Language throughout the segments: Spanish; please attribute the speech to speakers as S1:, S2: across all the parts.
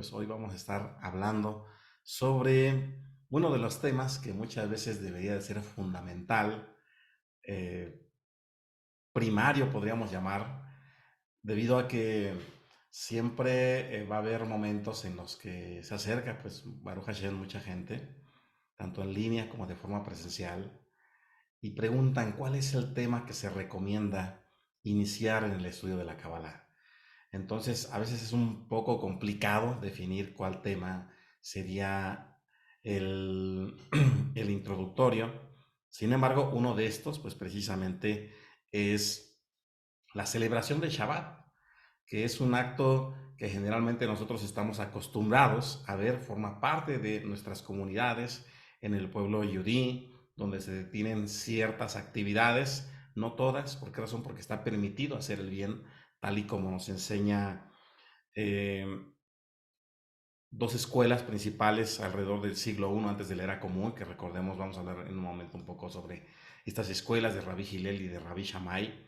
S1: pues hoy vamos a estar hablando sobre uno de los temas que muchas veces debería de ser fundamental, eh, primario podríamos llamar, debido a que siempre va a haber momentos en los que se acerca, pues Baruch Hashem, mucha gente, tanto en línea como de forma presencial, y preguntan cuál es el tema que se recomienda iniciar en el estudio de la Kabbalah. Entonces, a veces es un poco complicado definir cuál tema sería el, el introductorio. Sin embargo, uno de estos, pues precisamente es la celebración del Shabbat, que es un acto que generalmente nosotros estamos acostumbrados a ver, forma parte de nuestras comunidades en el pueblo yudí, donde se tienen ciertas actividades, no todas. ¿Por qué razón? Porque está permitido hacer el bien, tal y como nos enseña eh, dos escuelas principales alrededor del siglo I antes de la era común, que recordemos, vamos a hablar en un momento un poco sobre estas escuelas de Rabbi Hillel y de Rabbi Shammai,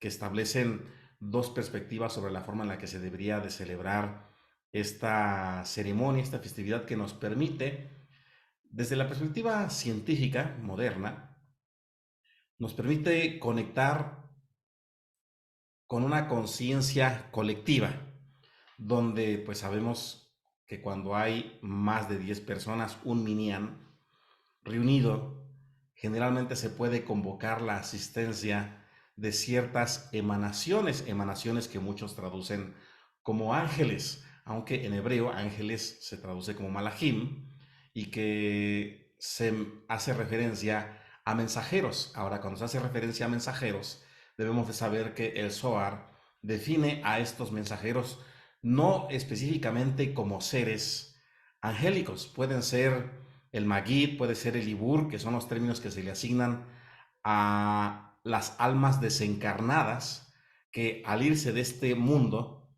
S1: que establecen dos perspectivas sobre la forma en la que se debería de celebrar esta ceremonia, esta festividad que nos permite, desde la perspectiva científica moderna, nos permite conectar con una conciencia colectiva, donde pues sabemos que cuando hay más de 10 personas, un minyan reunido, generalmente se puede convocar la asistencia de ciertas emanaciones, emanaciones que muchos traducen como ángeles, aunque en hebreo ángeles se traduce como malachim y que se hace referencia a mensajeros. Ahora, cuando se hace referencia a mensajeros, debemos de saber que el Zohar define a estos mensajeros no específicamente como seres angélicos, pueden ser el Magid, puede ser el Ibur, que son los términos que se le asignan a las almas desencarnadas que al irse de este mundo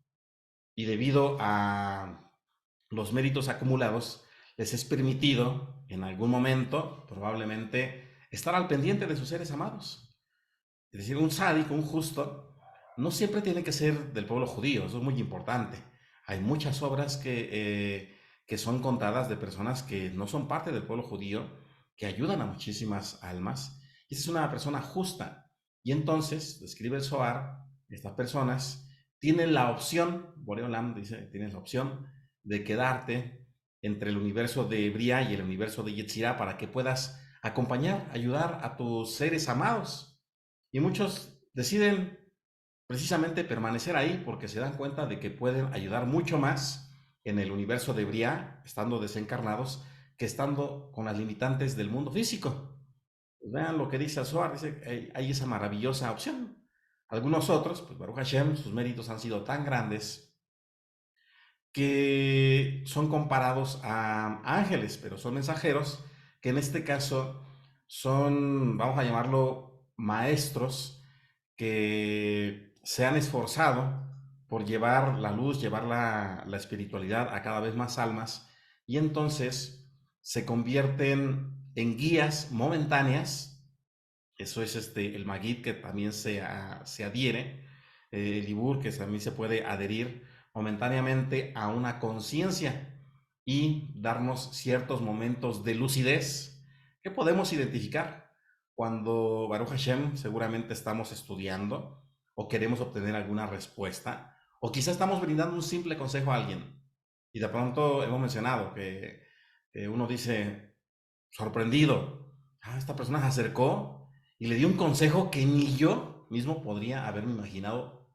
S1: y debido a los méritos acumulados, les es permitido en algún momento, probablemente, estar al pendiente de sus seres amados. Es decir, un sádico, un justo, no siempre tiene que ser del pueblo judío, eso es muy importante. Hay muchas obras que son contadas de personas que no son parte del pueblo judío, que ayudan a muchísimas almas, y esa es una persona justa. Y entonces, describe el Zohar, estas personas tienen la opción, Boreolam dice, tienes la opción de quedarte entre el universo de Bria y el universo de Yetzirah para que puedas acompañar, ayudar a tus seres amados. Y muchos deciden precisamente permanecer ahí porque se dan cuenta de que pueden ayudar mucho más en el universo de Bria, estando desencarnados, que estando con las limitantes del mundo físico. Pues vean lo que dice Azuar, dice que hay esa maravillosa opción. Algunos otros, pues Baruch Hashem, sus méritos han sido tan grandes que son comparados a ángeles, pero son mensajeros que en este caso son, vamos a llamarlo, maestros que se han esforzado por llevar la luz, llevar la espiritualidad a cada vez más almas y entonces se convierten en guías momentáneas. Eso es el Magid que también se adhiere, el Ibur que también se puede adherir momentáneamente a una conciencia y darnos ciertos momentos de lucidez que podemos identificar cuando Baruch Hashem seguramente estamos estudiando o queremos obtener alguna respuesta o quizá estamos brindando un simple consejo a alguien y de pronto hemos mencionado que uno dice sorprendido, esta persona se acercó y le dio un consejo que ni yo mismo podría haberme imaginado,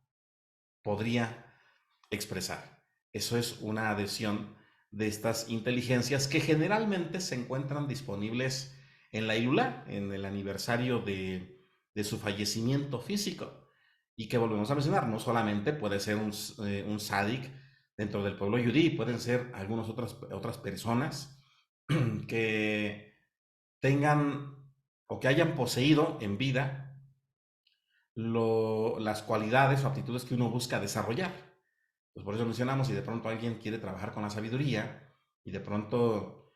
S1: podría expresar. Eso es una adhesión de estas inteligencias que generalmente se encuentran disponibles en la Ilulá, en el aniversario de su fallecimiento físico. Y que volvemos a mencionar, no solamente puede ser un sádic dentro del pueblo yudí, pueden ser algunas otras personas que tengan o que hayan poseído en vida las cualidades o aptitudes que uno busca desarrollar. Pues por eso mencionamos, si de pronto alguien quiere trabajar con la sabiduría y de pronto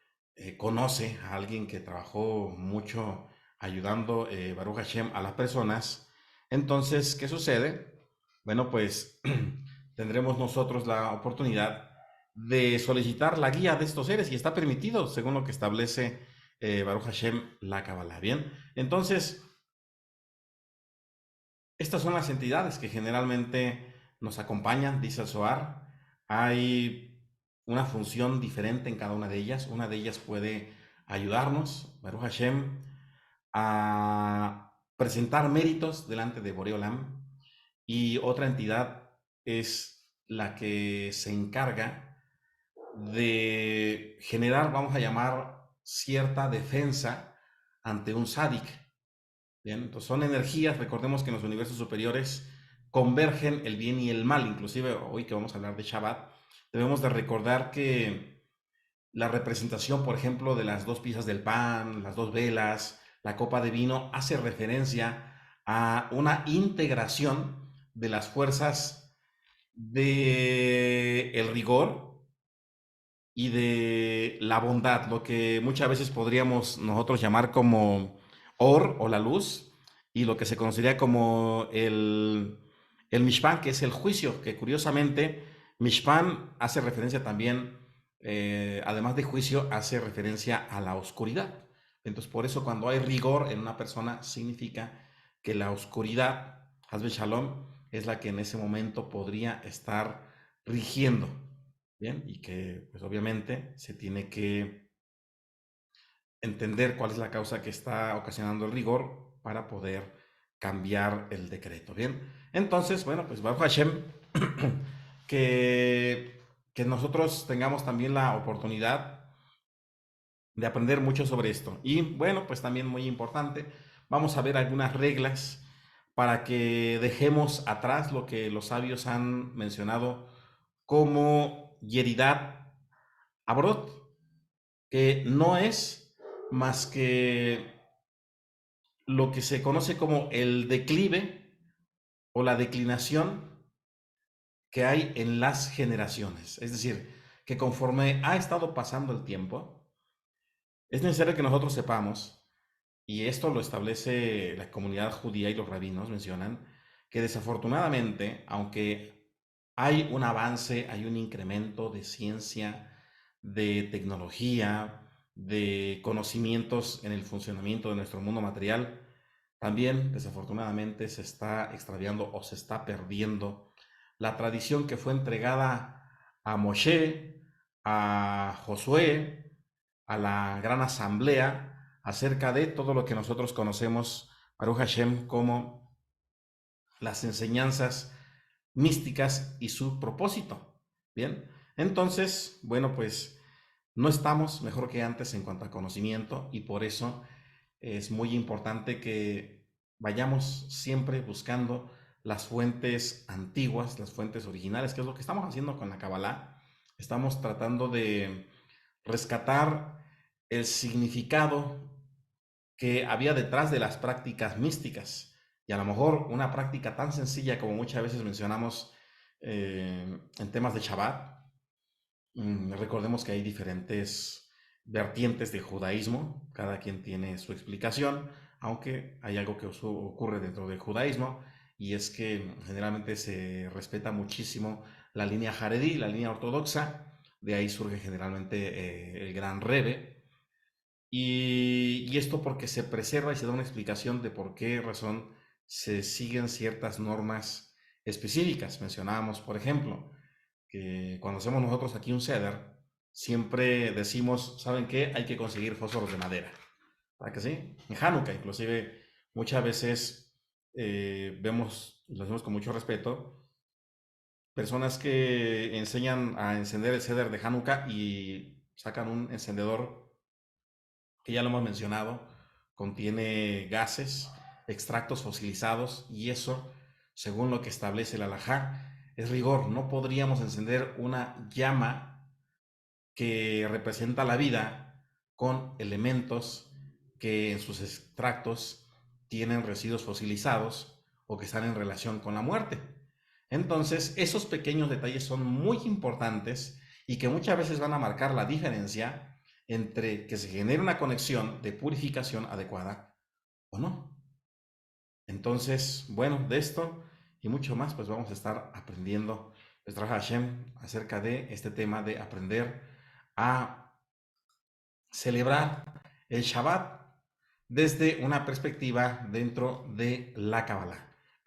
S1: conoce a alguien que trabajó mucho ayudando, Baruch Hashem, a las personas, entonces, ¿qué sucede? Bueno, pues tendremos nosotros la oportunidad de solicitar la guía de estos seres y está permitido según lo que establece Baruch Hashem la Kabbalah. Bien, entonces estas son las entidades que generalmente nos acompañan, dice el Zohar. Hay una función diferente en cada una de ellas. Una de ellas puede ayudarnos, Baruch Hashem, a presentar méritos delante de Boreolam. Y otra entidad es la que se encarga de generar, vamos a llamar, cierta defensa ante un sádic. Bien, entonces son energías, recordemos que en los universos superiores convergen el bien y el mal, inclusive hoy que vamos a hablar de Shabbat, debemos de recordar que la representación, por ejemplo, de las dos piezas del pan, las dos velas, la copa de vino, hace referencia a una integración de las fuerzas de el rigor y de la bondad, lo que muchas veces podríamos nosotros llamar como or o la luz, y lo que se conocería como el Mishpan, que es el juicio, que curiosamente Mishpan hace referencia también, además de juicio, hace referencia a la oscuridad. Entonces, por eso cuando hay rigor en una persona, significa que la oscuridad, Hazbe Shalom, es la que en ese momento podría estar rigiendo. Bien, y que pues obviamente se tiene que entender cuál es la causa que está ocasionando el rigor para poder cambiar el decreto. Bien, entonces, bueno, pues Baruch Hashem, que, que nosotros tengamos también la oportunidad de aprender mucho sobre esto. Y bueno, pues también muy importante, vamos a ver algunas reglas para que dejemos atrás lo que los sabios han mencionado como Yeridat Abrot, que no es más que lo que se conoce como el declive o la declinación que hay en las generaciones. Es decir, que conforme ha estado pasando el tiempo, es necesario que nosotros sepamos, y esto lo establece la comunidad judía y los rabinos mencionan, que desafortunadamente, aunque hay un avance, hay un incremento de ciencia, de tecnología, de conocimientos en el funcionamiento de nuestro mundo material, también desafortunadamente se está extraviando o se está perdiendo la tradición que fue entregada a Moshe, a Josué, a la gran asamblea, acerca de todo lo que nosotros conocemos, Baruch Hashem, como las enseñanzas místicas y su propósito. Bien, entonces, bueno, pues no estamos mejor que antes en cuanto a conocimiento y por eso es muy importante que vayamos siempre buscando las fuentes antiguas, las fuentes originales, que es lo que estamos haciendo con la Kabbalah. Estamos tratando de rescatar el significado que había detrás de las prácticas místicas. Y a lo mejor una práctica tan sencilla como muchas veces mencionamos en temas de Shabbat. Recordemos que hay diferentes vertientes de judaísmo, cada quien tiene su explicación, aunque hay algo que ocurre dentro del judaísmo, y es que generalmente se respeta muchísimo la línea jaredí, la línea ortodoxa, de ahí surge generalmente el gran Rebe, y esto porque se preserva y se da una explicación de por qué razón se siguen ciertas normas específicas. Mencionábamos, por ejemplo, que cuando hacemos nosotros aquí un ceder, siempre decimos, ¿saben qué? Hay que conseguir fósforos de madera. ¿Para que sí? En Hanukkah, inclusive, muchas veces vemos, y lo hacemos con mucho respeto, personas que enseñan a encender el ceder de Hanukkah y sacan un encendedor que ya lo hemos mencionado, contiene gases, extractos fosilizados y eso, según lo que establece el halajá, es rigor. No podríamos encender una llama que representa la vida con elementos que en sus extractos tienen residuos fosilizados o que están en relación con la muerte. Entonces, esos pequeños detalles son muy importantes y que muchas veces van a marcar la diferencia entre que se genere una conexión de purificación adecuada o no. Entonces, bueno, de esto y mucho más, pues vamos a estar aprendiendo Ezra Hashem, acerca de este tema de aprender a celebrar el Shabbat desde una perspectiva dentro de la Kabbalah.